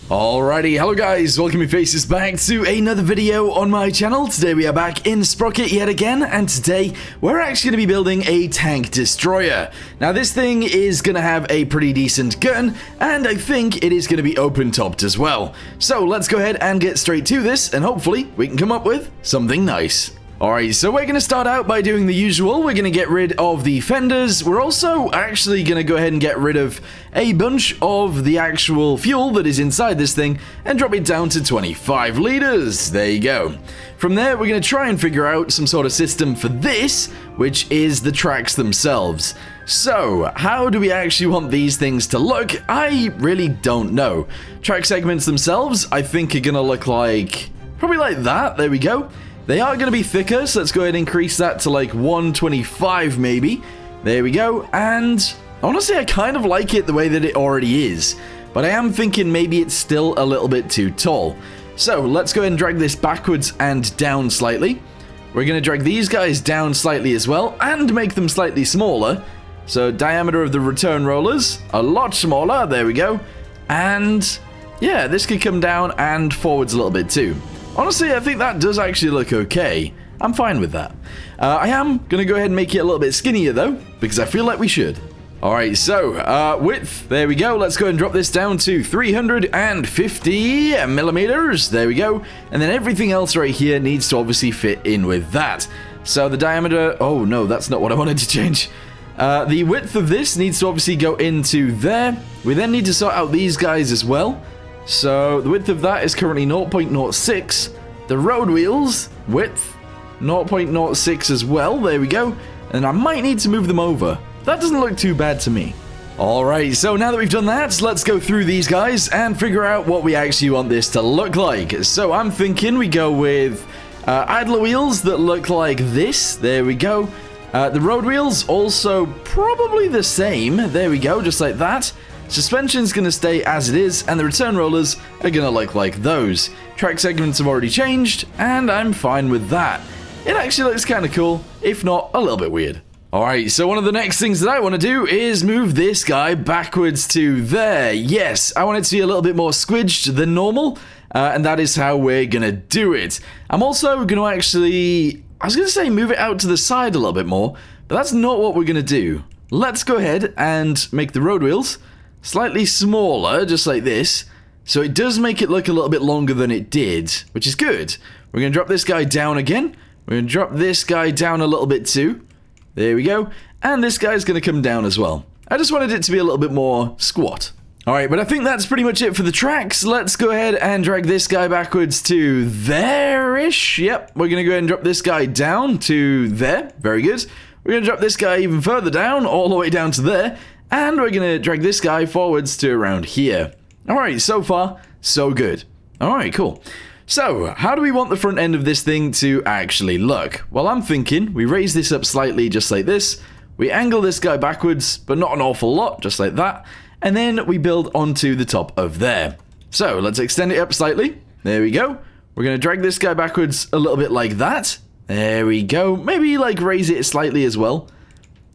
Alrighty, hello guys, welcome your faces back to another video on my channel. Today we are back in Sprocket yet again, and today we're actually going to be building a tank destroyer. Now this thing is going to have a pretty decent gun, and I think it is going to be open topped as well. So let's go ahead and get straight to this, and hopefully we can come up with something nice. Alright, so we're going to start out by doing the usual. We're going to get rid of the fenders. We're also actually going to go ahead and get rid of a bunch of the actual fuel that is inside this thing and drop it down to 25 liters. There you go. From there, we're going to try and figure out some sort of system for this, which is the tracks themselves. So, how do we actually want these things to look? I really don't know. Track segments themselves, I think, are going to look like... probably like that. There we go. They are going to be thicker, so let's go ahead and increase that to like 125 maybe. There we go, and honestly I kind of like it the way that it already is, but I am thinking maybe it's still a little bit too tall. So let's go ahead and drag this backwards and down slightly. We're going to drag these guys down slightly as well, and make them slightly smaller. So diameter of the return rollers, a lot smaller, there we go. And yeah, this could come down and forwards a little bit too. Honestly, I think that does actually look okay. I'm fine with that. I am going to go ahead and make it a little bit skinnier though, because I feel like we should. Alright, so width, there we go. Let's go ahead and drop this down to 350 millimeters. There we go. And then everything else right here needs to obviously fit in with that. So the diameter, oh no, that's not what I wanted to change. The width of this needs to obviously go into there. We then need to sort out these guys as well. So the width of that is currently 0.06. The road wheels width 0.06 as well. There we go. And I might need to move them over. That doesn't look too bad to me. Alright, so now that we've done that, let's go through these guys and figure out what we actually want this to look like. So I'm thinking we go with idler wheels that look like this. There we go. The road wheels also probably the same. There we go, just like that. Suspension's going to stay as it is, and the return rollers are going to look like those. Track segments have already changed, and I'm fine with that. It actually looks kind of cool, if not a little bit weird. Alright, so one of the next things that I want to do is move this guy backwards to there. Yes, I want it to be a little bit more squidged than normal, and that is how we're going to do it. I'm also going to actually, I was going to say move it out to the side a little bit more, but that's not what we're going to do. Let's go ahead and make the road wheels slightly smaller, just like this, so it does make it look a little bit longer than it did, which is good. We're going to drop this guy down again. We're going to drop this guy down a little bit too. There we go. And this guy's going to come down as well. I just wanted it to be a little bit more squat. Alright, but I think that's pretty much it for the tracks. Let's go ahead and drag this guy backwards to there-ish. Yep, we're going to go ahead and drop this guy down to there. Very good. We're going to drop this guy even further down, all the way down to there. And we're going to drag this guy forwards to around here. Alright, so far, so good. Alright, cool. So, how do we want the front end of this thing to actually look? Well, I'm thinking we raise this up slightly just like this. We angle this guy backwards, but not an awful lot, just like that. And then we build onto the top of there. So, let's extend it up slightly. There we go. We're going to drag this guy backwards a little bit like that. There we go. Maybe, like, raise it slightly as well.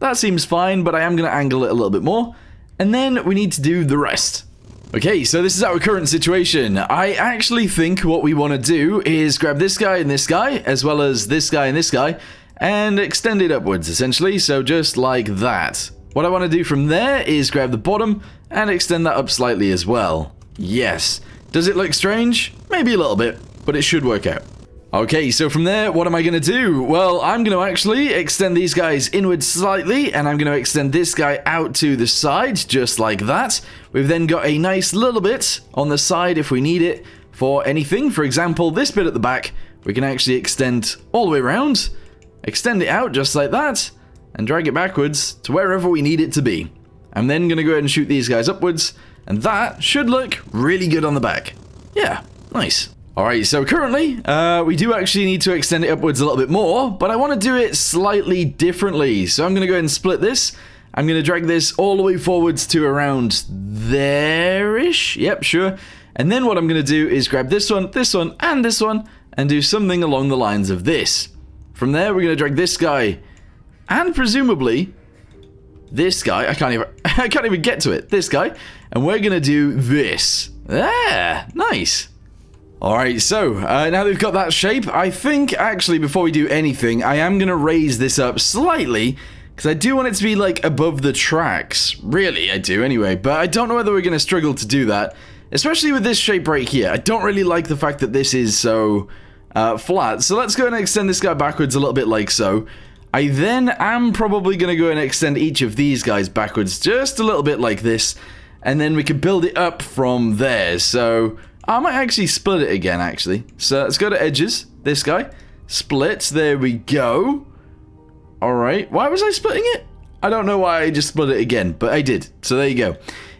That seems fine, but I am going to angle it a little bit more. And then we need to do the rest. Okay, so this is our current situation. I actually think what we want to do is grab this guy and this guy, as well as this guy and this guy, and extend it upwards, essentially. So just like that. What I want to do from there is grab the bottom and extend that up slightly as well. Yes. Does it look strange? Maybe a little bit, but it should work out. Okay, so from there, what am I going to do? Well, I'm going to actually extend these guys inwards slightly, and I'm going to extend this guy out to the side, just like that. We've then got a nice little bit on the side if we need it for anything. For example, this bit at the back, we can actually extend all the way around, extend it out just like that, and drag it backwards to wherever we need it to be. I'm then going to go ahead and shoot these guys upwards, and that should look really good on the back. Yeah, nice. Alright, so currently, we do actually need to extend it upwards a little bit more, but I want to do it slightly differently. So I'm going to go ahead and split this. I'm going to drag this all the way forwards to around there-ish. Yep, sure. And then what I'm going to do is grab this one, and this one, and do something along the lines of this. From there, we're going to drag this guy, and presumably this guy, I can't even get to it, this guy, and we're going to do this. There, nice. Alright, so, now we've got that shape, I think, actually, before we do anything, I am going to raise this up slightly, because I do want it to be, like, above the tracks. Really, I do, anyway, but I don't know whether we're going to struggle to do that, especially with this shape right here. I don't really like the fact that this is so flat, so let's go and extend this guy backwards a little bit like so. I then am probably going to go and extend each of these guys backwards just a little bit like this, and then we can build it up from there, so... I might actually split it again, actually. So let's go to edges. This guy. Split. There we go. Alright. Why was I splitting it? I don't know why I just split it again, but I did. So there you go.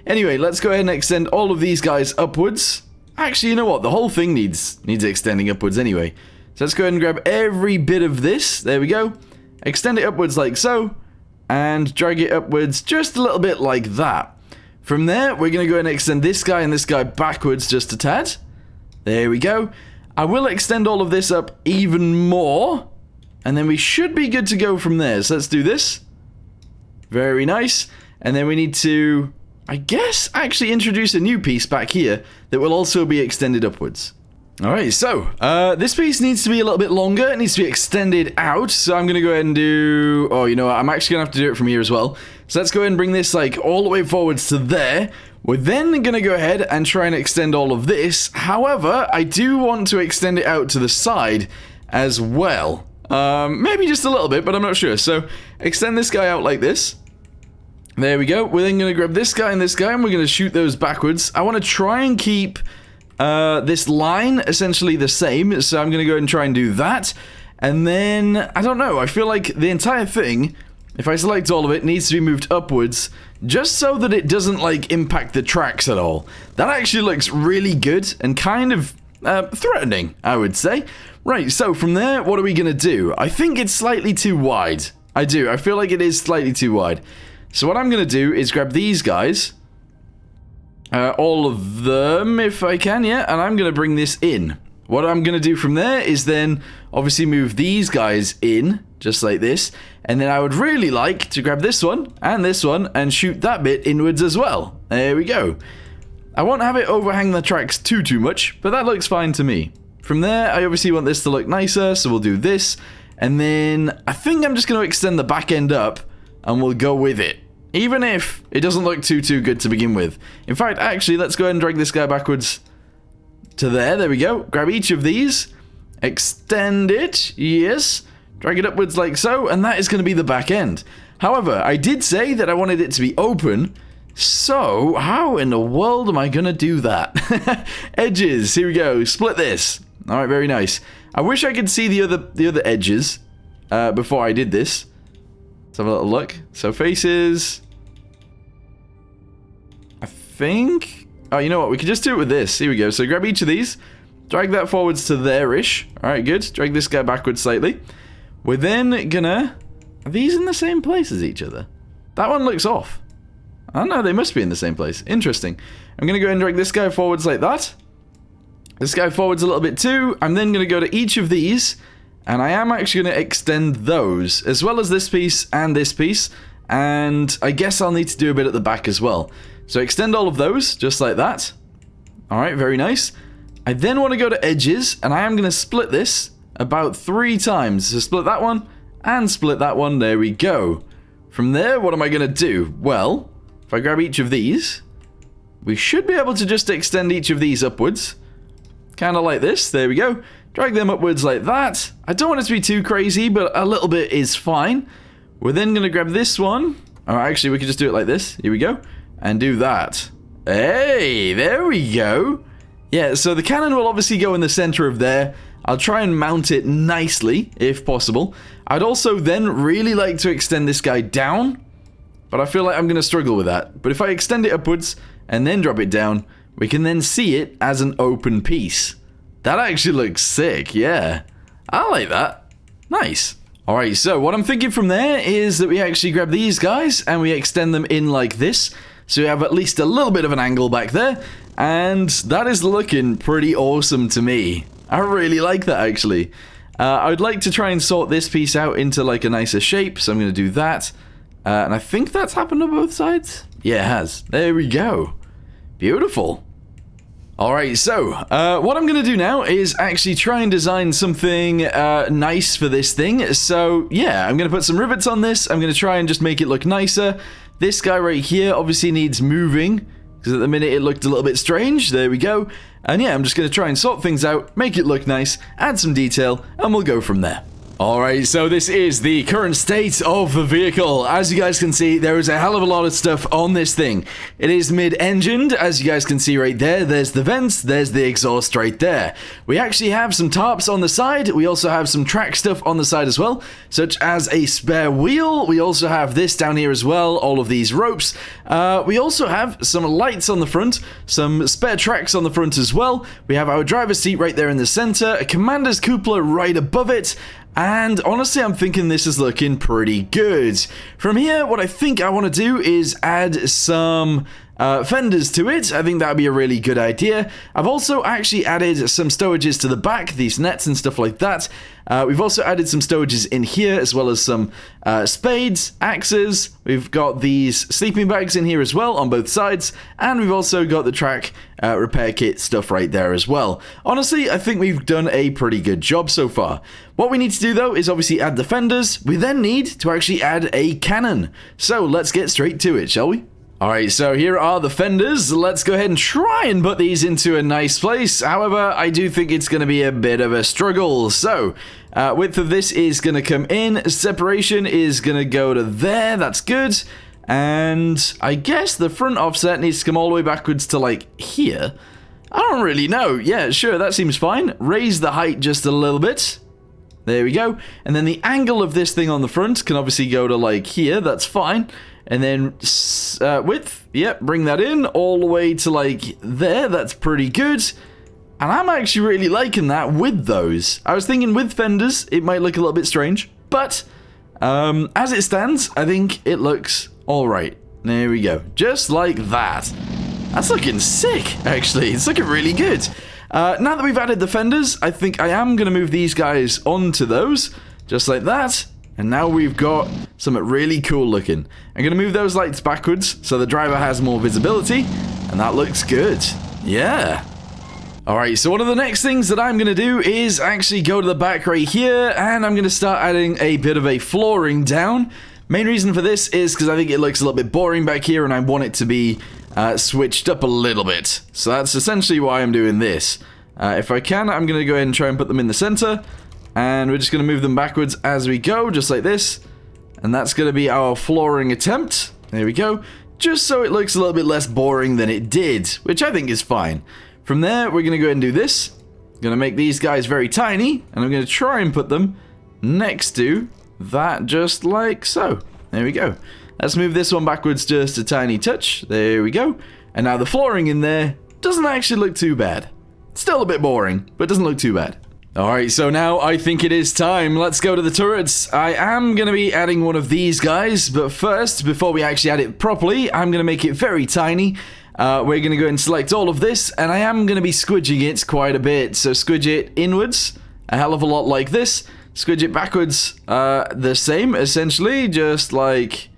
Anyway, let's go ahead and extend all of these guys upwards. Actually, you know what? The whole thing needs extending upwards anyway. So let's go ahead and grab every bit of this. There we go. Extend it upwards like so. And drag it upwards just a little bit like that. From there, we're going to go and extend this guy and this guy backwards just a tad. There we go. I will extend all of this up even more. And then we should be good to go from there. So let's do this. Very nice. And then we need to, I guess, actually introduce a new piece back here that will also be extended upwards. Alright, so, this piece needs to be a little bit longer. It needs to be extended out. So I'm going to go ahead and do... Oh, you know what? I'm actually going to have to do it from here as well. So let's go ahead and bring this, like, all the way forwards to there. We're then going to go ahead and try and extend all of this. However, I do want to extend it out to the side as well. Maybe just a little bit, but I'm not sure. So, extend this guy out like this. There we go. We're then going to grab this guy, and we're going to shoot those backwards. I want to try and keep... this line essentially the same, so I'm going to go and try and do that. And then, I don't know, I feel like the entire thing, if I select all of it, needs to be moved upwards, just so that it doesn't, like, impact the tracks at all. That actually looks really good and kind of threatening, I would say. Right, so from there, what are we going to do? I think it's slightly too wide. I do, I feel like it is slightly too wide. So what I'm going to do is grab these guys... all of them, if I can, yeah, and I'm going to bring this in. What I'm going to do from there is then, obviously, move these guys in, just like this, and then I would really like to grab this one, and shoot that bit inwards as well. There we go. I won't have it overhang the tracks too much, but that looks fine to me. From there, I obviously want this to look nicer, so we'll do this, and then I think I'm just going to extend the back end up, and we'll go with it. Even if it doesn't look too good to begin with. In fact, actually, let's go ahead and drag this guy backwards to there. There we go. Grab each of these. Extend it. Yes. Drag it upwards like so. And that is going to be the back end. However, I did say that I wanted it to be open. So, how in the world am I going to do that? Edges. Here we go. Split this. Alright, very nice. I wish I could see the other edges before I did this. Let's have a little look. So faces. I think... Oh, you know what? We could just do it with this. Here we go. So grab each of these. Drag that forwards to there-ish. Alright, good. Drag this guy backwards slightly. We're then gonna... Are these in the same place as each other? That one looks off. I don't know. They must be in the same place. Interesting. I'm gonna go and drag this guy forwards like that. This guy forwards a little bit too. I'm then gonna go to each of these... And I am actually going to extend those, as well as this piece, and I guess I'll need to do a bit at the back as well. So extend all of those, just like that. Alright, very nice. I then want to go to edges, and I am going to split this about 3 times. So split that one, and split that one, there we go. From there, what am I going to do? Well, if I grab each of these, we should be able to just extend each of these upwards. Kind of like this, there we go. Drag them upwards like that. I don't want it to be too crazy, but a little bit is fine. We're then going to grab this one. Oh, actually, we can just do it like this. Here we go. And do that. Hey, there we go. Yeah, so the cannon will obviously go in the center of there. I'll try and mount it nicely, if possible. I'd also then really like to extend this guy down, but I feel like I'm going to struggle with that. But if I extend it upwards and then drop it down, we can then see it as an open piece. That actually looks sick, yeah. I like that. Nice. Alright, so what I'm thinking from there is that we actually grab these guys and we extend them in like this. So we have at least a little bit of an angle back there. And that is looking pretty awesome to me. I really like that, actually. I'd like to try and sort this piece out into like a nicer shape. So I'm going to do that. And I think that's happened on both sides. Yeah, it has. There we go. Beautiful. Alright, so, what I'm going to do now is actually try and design something nice for this thing. So, yeah, I'm going to put some rivets on this. I'm going to try and just make it look nicer. This guy right here obviously needs moving, because at the minute it looked a little bit strange. There we go. And yeah, I'm just going to try and sort things out, make it look nice, add some detail, and we'll go from there. Alright, so this is the current state of the vehicle. As you guys can see, there is a hell of a lot of stuff on this thing. It is mid-engined, as you guys can see right there. There's the vents, there's the exhaust right there. We actually have some tarps on the side. We also have some track stuff on the side as well, such as a spare wheel. We also have this down here as well, all of these ropes. We also have some lights on the front, some spare tracks on the front as well. We have our driver's seat right there in the center, a commander's cupola right above it. And honestly, I'm thinking this is looking pretty good. From here, what I think I want to do is add some fenders to it. I think that would be a really good idea. I've also actually added some stowages to the back, these nets and stuff like that. We've also added some stowages in here, as well as some spades, axes. We've got these sleeping bags in here as well on both sides, and we've also got the track repair kit stuff right there as well. Honestly, I think we've done a pretty good job so far. What we need to do though is obviously add the fenders. We then need to actually add a cannon. So let's get straight to it, shall we? Alright, so here are the fenders. Let's go ahead and try and put these into a nice place. However, I do think it's going to be a bit of a struggle. So, width of this is going to come in. Separation is going to go to there. That's good. And I guess the front offset needs to come all the way backwards to like here. I don't really know. Yeah, sure, that seems fine. Raise the height just a little bit. There we go. And then the angle of this thing on the front can obviously go to like here. That's fine. And then width, yep, bring that in all the way to like there. That's pretty good. And I'm actually really liking that with those. I was thinking with fenders, it might look a little bit strange. But as it stands, I think it looks all right. There we go. Just like that. That's looking sick, actually. It's looking really good. Now that we've added the fenders, I think I am going to move these guys onto those. Just like that. And now we've got something really cool looking. I'm going to move those lights backwards so the driver has more visibility. And that looks good. Yeah. Alright, so one of the next things that I'm going to do is actually go to the back right here. And I'm going to start adding a bit of a flooring down. Main reason for this is because I think it looks a little bit boring back here. And I want it to be switched up a little bit. So that's essentially why I'm doing this. If I can, I'm going to go ahead and try and put them in the center. And we're just going to move them backwards as we go, just like this. And that's going to be our flooring attempt. There we go. Just so it looks a little bit less boring than it did, which I think is fine. From there, we're going to go ahead and do this. Going to make these guys very tiny. And I'm going to try and put them next to that, just like so. There we go. Let's move this one backwards just a tiny touch. There we go. And now the flooring in there doesn't actually look too bad. Still a bit boring, but doesn't look too bad. Alright, so now I think it is time. Let's go to the turrets. I am going to be adding one of these guys, but first, before we actually add it properly, I'm going to make it very tiny. We're going to go and select all of this, and I am going to be squidging it quite a bit. So squidge it inwards, a hell of a lot like this. Squidge it backwards, the same, essentially, just like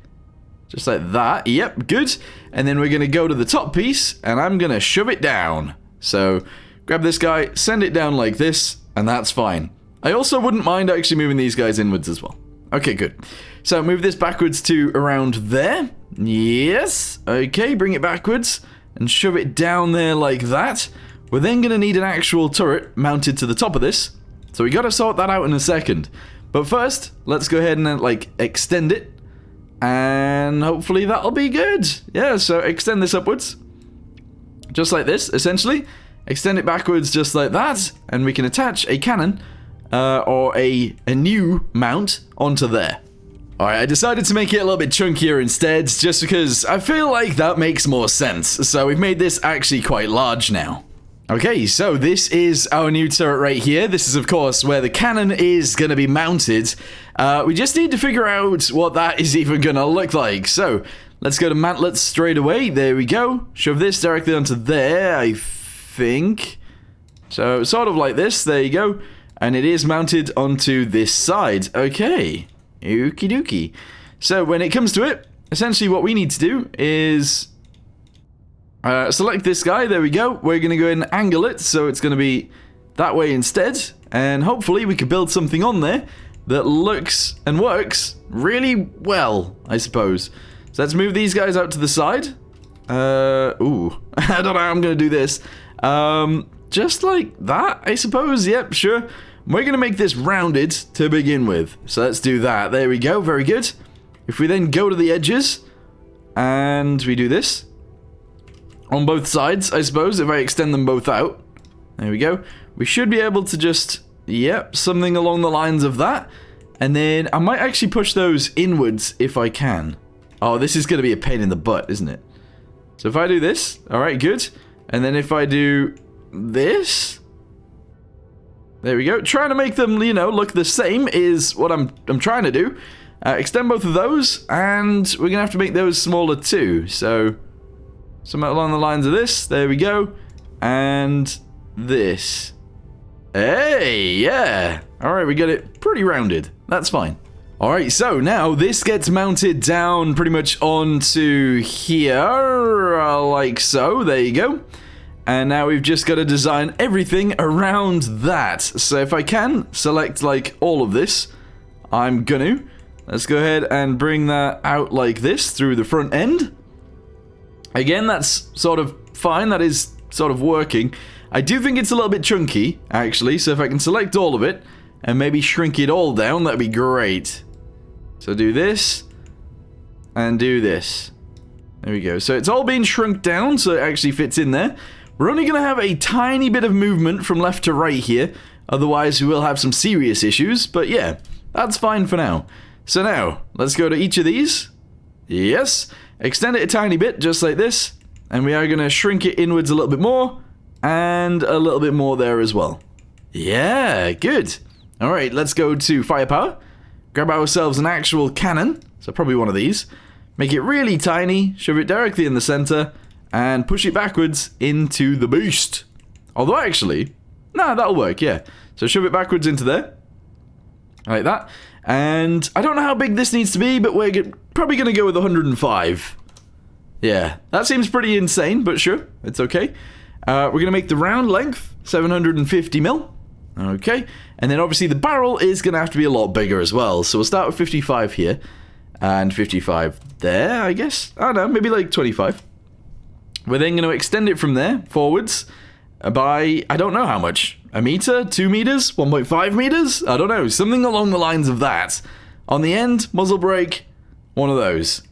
that. Yep, good. And then we're going to go to the top piece, and I'm going to shove it down. So grab this guy, send it down like this. And that's fine. I also wouldn't mind actually moving these guys inwards as well. Okay, good. So move this backwards to around there. Yes. Okay, bring it backwards and shove it down there like that. We're then going to need an actual turret mounted to the top of this. So we got to sort that out in a second. But first, let's go ahead and like extend it. And hopefully that'll be good. Yeah, so extend this upwards. Just like this, essentially. Extend it backwards just like that, and we can attach a cannon or a new mount onto there. Alright, I decided to make it a little bit chunkier instead, just because I feel like that makes more sense. So we've made this actually quite large now. Okay, so this is our new turret right here. This is, of course, where the cannon is going to be mounted. We just need to figure out what that is even going to look like. So let's go to mantlets straight away. There we go. Shove this directly onto there, I think. So sort of like this. There you go. And it is mounted onto this side. Okay. Okie dokie. So when it comes to it, essentially what we need to do is Select this guy. There we go. We're going to go ahead and angle it, so it's going to be that way instead. And hopefully we can build something on there that looks and works really well, I suppose. So let's move these guys out to the side. Ooh. I don't know how I'm going to do this. Just like that, I suppose. Yep, sure. We're going to make this rounded to begin with. So let's do that. There we go. Very good. If we then go to the edges and we do this on both sides, I suppose, if I extend them both out. There we go. We should be able to just, yep, something along the lines of that. And then I might actually push those inwards if I can. Oh, this is going to be a pain in the butt, isn't it? So if I do this, all right, good. And then if I do this, there we go. Trying to make them, you know, look the same is what I'm trying to do. Extend both of those, and we're going to have to make those smaller too. So somewhere along the lines of this. There we go. And this. Hey, yeah. All right, we got it pretty rounded. That's fine. All right, so now this gets mounted down pretty much onto here, like so. There you go. And now we've just got to design everything around that. So if I can select like all of this, I'm gonna. Let's go ahead and bring that out like this through the front end. Again, that's sort of fine. That is sort of working. I do think it's a little bit chunky, actually. So if I can select all of it and maybe shrink it all down, that'd be great. So do this and do this. There we go. So it's all been shrunk down so it actually fits in there. We're only going to have a tiny bit of movement from left to right here. Otherwise, we will have some serious issues. But yeah, that's fine for now. So now, let's go to each of these. Yes. Extend it a tiny bit, just like this. And we are going to shrink it inwards a little bit more. And a little bit more there as well. Yeah, good. All right, let's go to firepower. Grab ourselves an actual cannon. So probably one of these. Make it really tiny. Shove it directly in the center. And push it backwards into the beast. Although actually, nah, that'll work, yeah. So shove it backwards into there. Like that. And I don't know how big this needs to be, but we're probably going to go with 105. Yeah, that seems pretty insane, but sure, it's okay. We're going to make the round length 750 mil. Okay. And then obviously the barrel is going to have to be a lot bigger as well. So we'll start with 55 here. And 55 there, I guess. I don't know, maybe like 25. We're then going to extend it from there, forwards, by, I don't know how much. A meter? 2 meters? 1.5 meters? I don't know. Something along the lines of that. On the end, muzzle brake, one of those.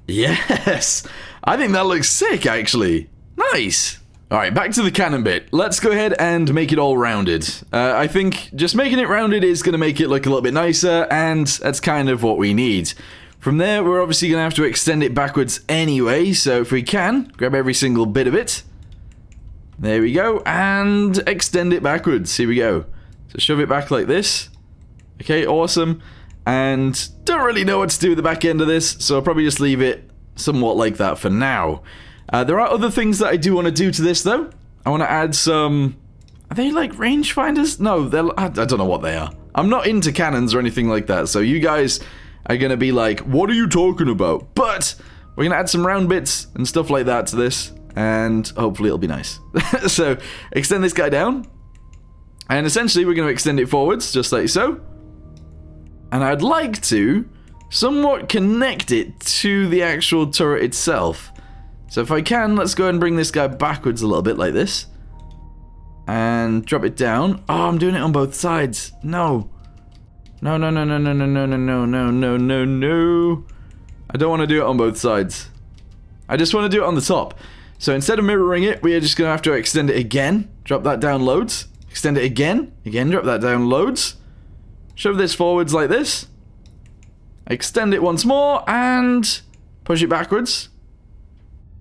Yes! I think that looks sick, actually. Nice! Alright, back to the cannon bit. Let's go ahead and make it all rounded. I think just making it rounded is going to make it look a little bit nicer, and that's kind of what we need. From there, we're obviously going to have to extend it backwards anyway, so if we can, grab every single bit of it. There we go, and extend it backwards. Here we go. So shove it back like this. Okay, awesome. And don't really know what to do with the back end of this, so I'll probably just leave it somewhat like that for now. There are other things that I do want to do to this, though. I want to add some... Are they like rangefinders? No, I don't know what they are. I'm not into cannons or anything like that, so you guys are going to be like, what are you talking about? But we're going to add some round bits and stuff like that to this, and hopefully it'll be nice. So extend this guy down, and essentially we're going to extend it forwards, just like so. And I'd like to somewhat connect it to the actual turret itself. So if I can, let's go ahead and bring this guy backwards a little bit like this. And drop it down. Oh, I'm doing it on both sides. No. No, no, no, no, no, no, no, no, no, no, no, no, no. I don't want to do it on both sides. I just want to do it on the top. So instead of mirroring it, we are just going to have to extend it again. Drop that down loads. Extend it again. Again, drop that down loads. Shove this forwards like this. Extend it once more and push it backwards.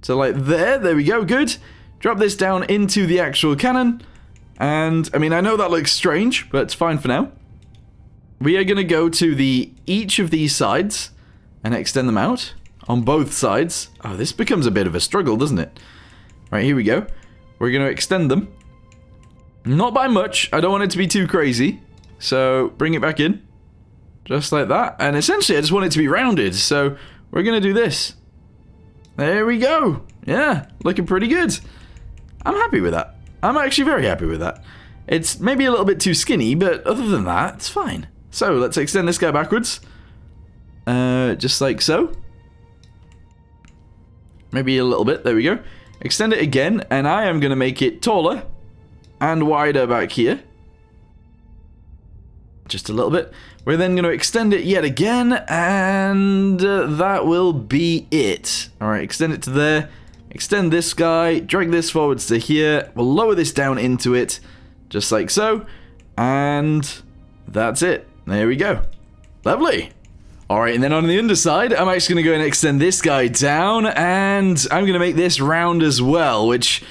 So like there. There we go. Good. Drop this down into the actual cannon. And, I mean, I know that looks strange, but it's fine for now. We are going to go to each of these sides and extend them out on both sides. Oh, this becomes a bit of a struggle, doesn't it? Right, here we go. We're going to extend them. Not by much. I don't want it to be too crazy. So, bring it back in. Just like that. And essentially, I just want it to be rounded. So, we're going to do this. There we go. Yeah, looking pretty good. I'm happy with that. I'm actually very happy with that. It's maybe a little bit too skinny, but other than that, it's fine. So, let's extend this guy backwards. Just like so. Maybe a little bit, there we go. Extend it again, and I am going to make it taller and wider back here. Just a little bit. We're then going to extend it yet again, and that will be it. Alright, extend it to there. Extend this guy, drag this forwards to here. We'll lower this down into it, just like so. And that's it. There we go. Lovely. Alright, and then on the underside, I'm actually going to go and extend this guy down, and I'm going to make this round as well, which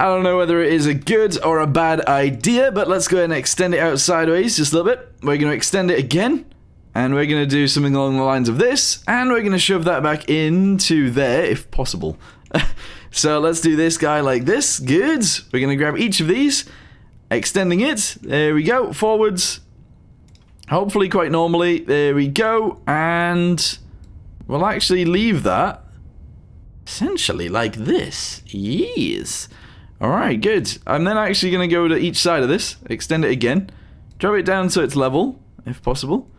I don't know whether it is a good or a bad idea, but let's go ahead and extend it out sideways just a little bit. We're going to extend it again, and we're going to do something along the lines of this, and we're going to shove that back into there, if possible. So let's do this guy like this. Good. We're going to grab each of these, extending it. There we go. Forwards. Hopefully quite normally. There we go. And we'll actually leave that essentially like this. Yes. Alright, good. I'm then actually going to go to each side of this. Extend it again. Drop it down so it's level, if possible.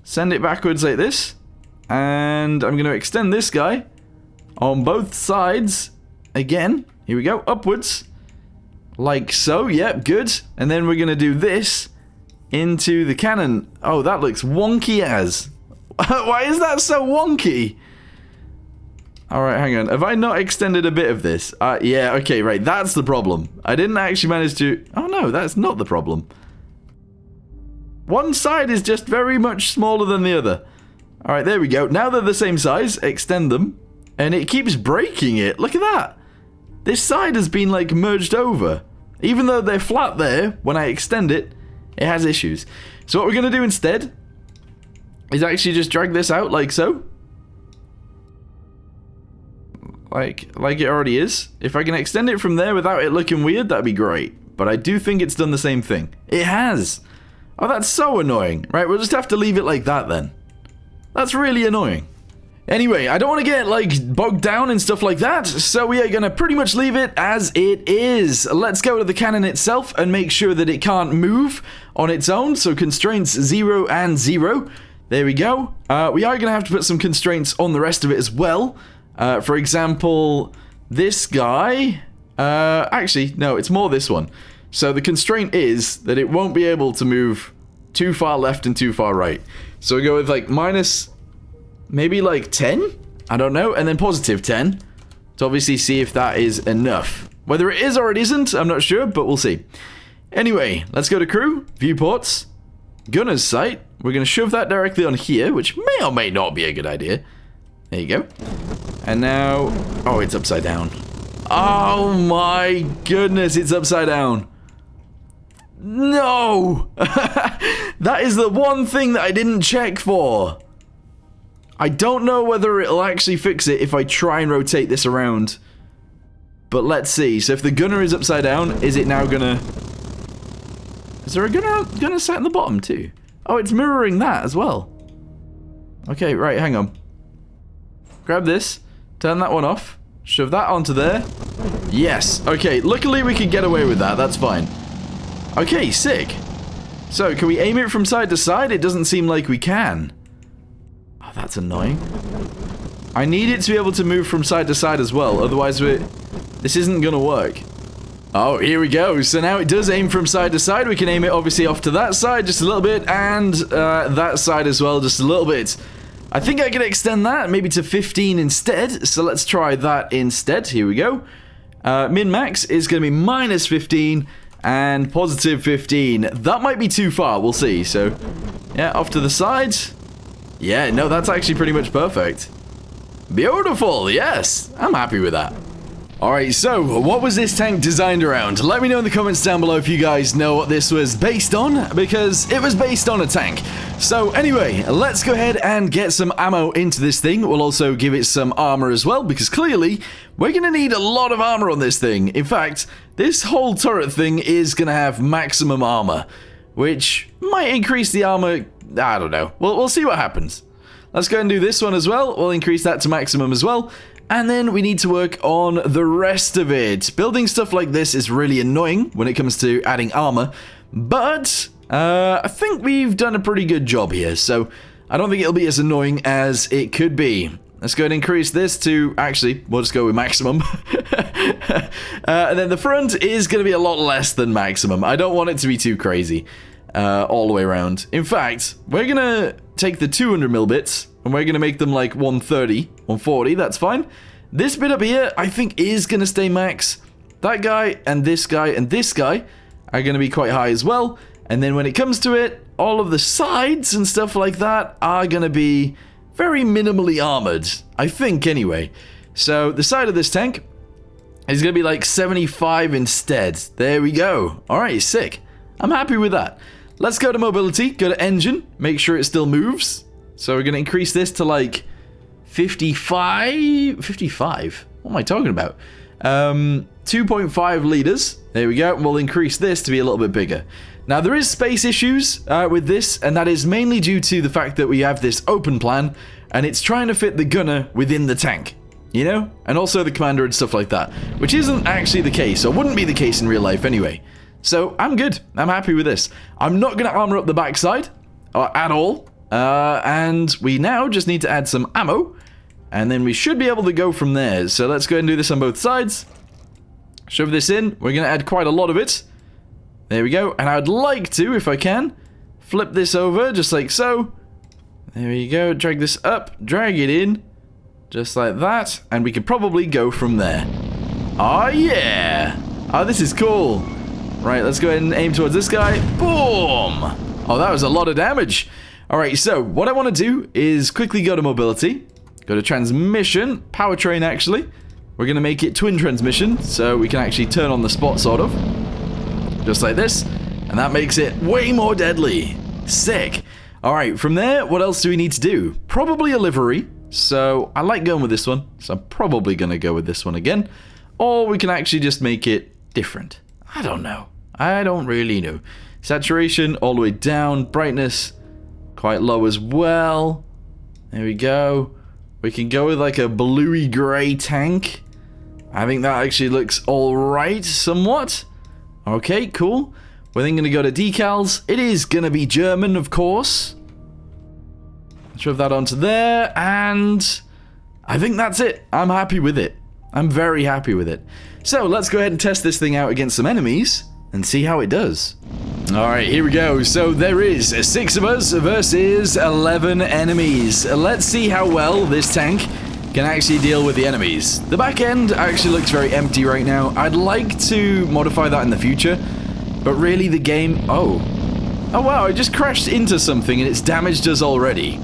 Send it backwards like this. And I'm going to extend this guy on both sides. Again. Here we go. Upwards. Like so. Yep, good. And then we're going to do this into the cannon. Oh, that looks wonky as. Why is that so wonky? Alright, hang on. Have I not extended a bit of this? Yeah, okay, right. That's the problem. I didn't actually manage to... Oh, no, that's not the problem. One side is just very much smaller than the other. Alright, there we go. Now they're the same size. Extend them. And it keeps breaking it. Look at that. This side has been, like, merged over. Even though they're flat there, when I extend it, it has issues. So what we're going to do instead is actually just drag this out like so. Like it already is. If I can extend it from there without it looking weird, that'd be great. But I do think it's done the same thing. It has. Oh, that's so annoying. Right, we'll just have to leave it like that then. That's really annoying. Anyway, I don't want to get, like, bogged down and stuff like that, so we are going to pretty much leave it as it is. Let's go to the cannon itself and make sure that it can't move on its own, so constraints 0 and 0. There we go. We are going to have to put some constraints on the rest of it as well. For example, this guy... actually, no, it's more this one. So the constraint is that it won't be able to move too far left and too far right. So we go with, like, minus... maybe like 10? I don't know. And then positive 10 to obviously see if that is enough. Whether it is or it isn't, I'm not sure, but we'll see. Anyway, let's go to crew, viewports, gunner's sight. We're going to shove that directly on here, which may or may not be a good idea. There you go. And now... oh, it's upside down. Oh my goodness, it's upside down. No! That is the one thing that I didn't check for. I don't know whether it'll actually fix it if I try and rotate this around. But let's see. So if the gunner is upside down, is it now gonna... is there a gunner sat in the bottom too? Oh, it's mirroring that as well. Okay, right, hang on. Grab this. Turn that one off. Shove that onto there. Yes. Okay, luckily we could get away with that. That's fine. Okay, sick. So, can we aim it from side to side? It doesn't seem like we can. Oh, that's annoying. I need it to be able to move from side to side as well, otherwise this isn't gonna work. Oh, here we go. So now it does aim from side to side. We can aim it obviously off to that side just a little bit, and that side as well just a little bit. I think I can extend that maybe to 15 instead, so let's try that instead. Here we go. Min-max is gonna be minus 15 and positive 15. That might be too far, we'll see. So, yeah, off to the side. Yeah, no, that's actually pretty much perfect. Beautiful, yes. I'm happy with that. Alright, so, what was this tank designed around? Let me know in the comments down below if you guys know what this was based on, because it was based on a tank. So, anyway, let's go ahead and get some ammo into this thing. We'll also give it some armor as well, because clearly, we're going to need a lot of armor on this thing. In fact, this whole turret thing is going to have maximum armor, which might increase the armor. I don't know. We'll see what happens. Let's go and do this one as well. We'll increase that to maximum as well. And then we need to work on the rest of it. Building stuff like this is really annoying when it comes to adding armor, but I think we've done a pretty good job here, so I don't think it'll be as annoying as it could be. Let's go ahead and increase this to, actually, we'll just go with maximum. And then the front is going to be a lot less than maximum. I don't want it to be too crazy all the way around. In fact, we're going to take the 200mm bits, and we're going to make them like 130, 140, that's fine. This bit up here, I think, is going to stay max. That guy and this guy and this guy are going to be quite high as well. And then when it comes to it, all of the sides and stuff like that are going to be very minimally armored, I think, anyway. So the side of this tank is going to be like 75 instead. There we go. All right, sick. I'm happy with that. Let's go to mobility, go to engine, make sure it still moves. So we're going to increase this to like 55? 55? What am I talking about? 2.5 liters. There we go. We'll increase this to be a little bit bigger. Now, there is space issues with this, and that is mainly due to the fact that we have this open plan, and it's trying to fit the gunner within the tank, you know? And also the commander and stuff like that, which isn't actually the case, or wouldn't be the case in real life anyway. So, I'm good. I'm happy with this. I'm not going to armor up the backside at all. And we now just need to add some ammo, and then we should be able to go from there. So let's go ahead and do this on both sides. Shove this in. We're going to add quite a lot of it. There we go. And I'd like to, if I can, flip this over just like so. There we go. Drag this up. Drag it in. Just like that. And we could probably go from there. Oh, yeah. Oh, this is cool. Right, let's go ahead and aim towards this guy. Boom. Oh, that was a lot of damage. Alright, so what I want to do is quickly go to mobility, go to transmission, powertrain actually. We're going to make it twin transmission, so we can actually turn on the spot, sort of. Just like this, and that makes it way more deadly. Sick. Alright, from there, what else do we need to do? Probably a livery, so I like going with this one, so I'm probably going to go with this one again. Or we can actually just make it different. I don't know. I don't really know. Saturation all the way down, brightness quite low as well. There we go. We can go with like a bluey grey tank. I think that actually looks alright somewhat. Okay, cool. We're then going to go to decals. It is going to be German, of course. Shove that onto there, and I think that's it. I'm happy with it. I'm very happy with it. So let's go ahead and test this thing out against some enemies and see how it does. Alright, here we go. So there is 6 of us versus 11 enemies. Let's see how well this tank can actually deal with the enemies. The back end actually looks very empty right now. I'd like to modify that in the future, but really the game... Oh wow, I just crashed into something and it's damaged us already.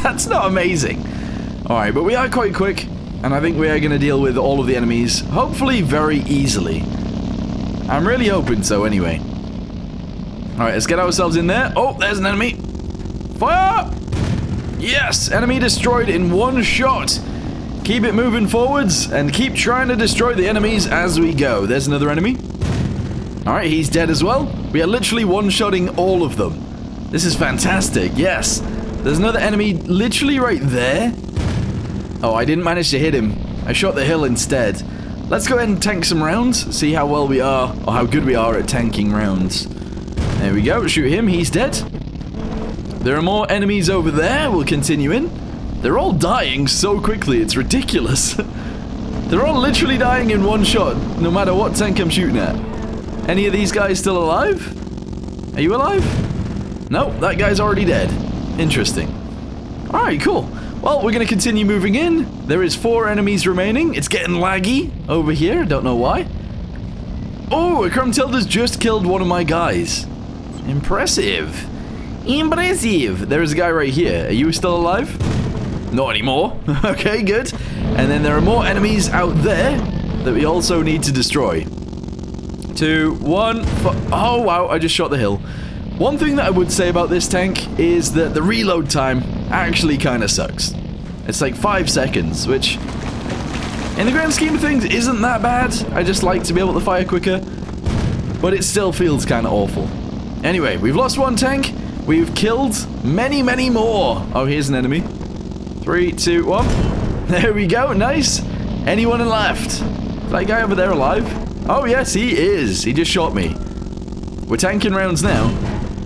That's not amazing. Alright, but we are quite quick, and I think we are going to deal with all of the enemies, hopefully very easily. I'm really hoping so anyway. Alright, let's get ourselves in there. Oh, there's an enemy. Fire! Yes, enemy destroyed in one shot. Keep it moving forwards and keep trying to destroy the enemies as we go. There's another enemy. Alright, he's dead as well. We are literally one-shotting all of them. This is fantastic, yes. There's another enemy literally right there. Oh, I didn't manage to hit him. I shot the hill instead. Let's go ahead and tank some rounds, see how well we are, or how good we are at tanking rounds. There we go, shoot him, he's dead. There are more enemies over there, we'll continue in. They're all dying so quickly, it's ridiculous. They're all literally dying in one shot, no matter what tank I'm shooting at. Any of these guys still alive? Are you alive? No, that guy's already dead. Interesting. Alright, cool. Well, we're going to continue moving in. There is 4 enemies remaining. It's getting laggy over here. Don't know why. Oh, a Crumtilda's just killed one of my guys. Impressive. Impressive. There's a guy right here. Are you still alive? Not anymore. Okay, good. And then there are more enemies out there that we also need to destroy. 2, 1. Oh, wow. I just shot the hill. One thing that I would say about this tank is that the reload time actually kind of sucks. It's like 5 seconds, which in the grand scheme of things isn't that bad. I just like to be able to fire quicker, but it still feels kind of awful. Anyway, we've lost 1 tank. We've killed many, many more. Oh, here's an enemy. 3, 2, 1. There we go. Nice. Anyone left? Is that guy over there alive? Oh, yes, he is. He just shot me. We're tanking rounds now.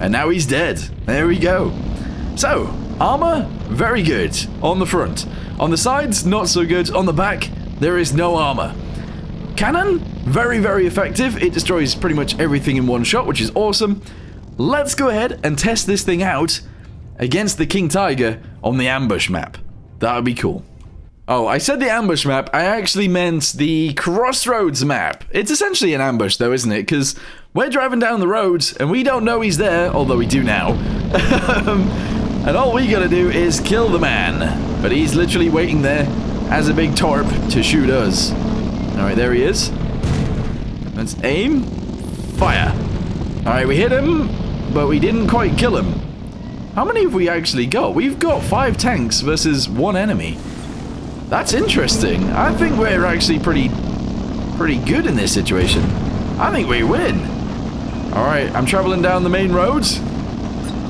And now he's dead. There we go. So, armor, very good on the front. On the sides, not so good. On the back, there is no armor. Cannon, very, very effective. It destroys pretty much everything in one shot, which is awesome. Let's go ahead and test this thing out against the King Tiger on the ambush map. That would be cool. Oh, I said the ambush map. I actually meant the crossroads map. It's essentially an ambush though, isn't it? Because we're driving down the road and we don't know he's there, although we do now. And all we gotta do is kill the man. But he's literally waiting there as a big torp to shoot us. Alright, there he is. Let's aim. Fire. Alright, we hit him, but we didn't quite kill him. How many have we actually got? We've got 5 tanks versus 1 enemy. That's interesting. I think we're actually pretty good in this situation. I think we win. Alright, I'm traveling down the main road.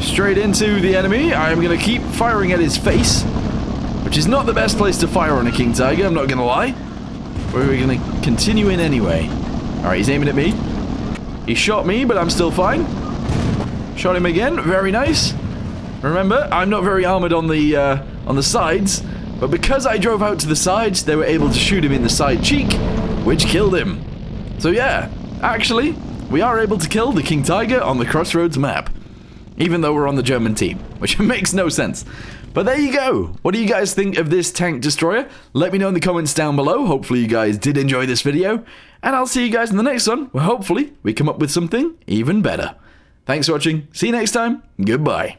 Straight into the enemy. I'm going to keep firing at his face, which is not the best place to fire on a King Tiger, I'm not going to lie. But we're going to continue in anyway. Alright, he's aiming at me. He shot me, but I'm still fine. Shot him again. Very nice. Remember, I'm not very armored on the sides, but because I drove out to the sides, they were able to shoot him in the side cheek, which killed him. So yeah, actually, we are able to kill the King Tiger on the Crossroads map, even though we're on the German team, which makes no sense. But there you go. What do you guys think of this tank destroyer? Let me know in the comments down below. Hopefully you guys did enjoy this video, and I'll see you guys in the next one, where hopefully we come up with something even better. Thanks for watching. See you next time. Goodbye.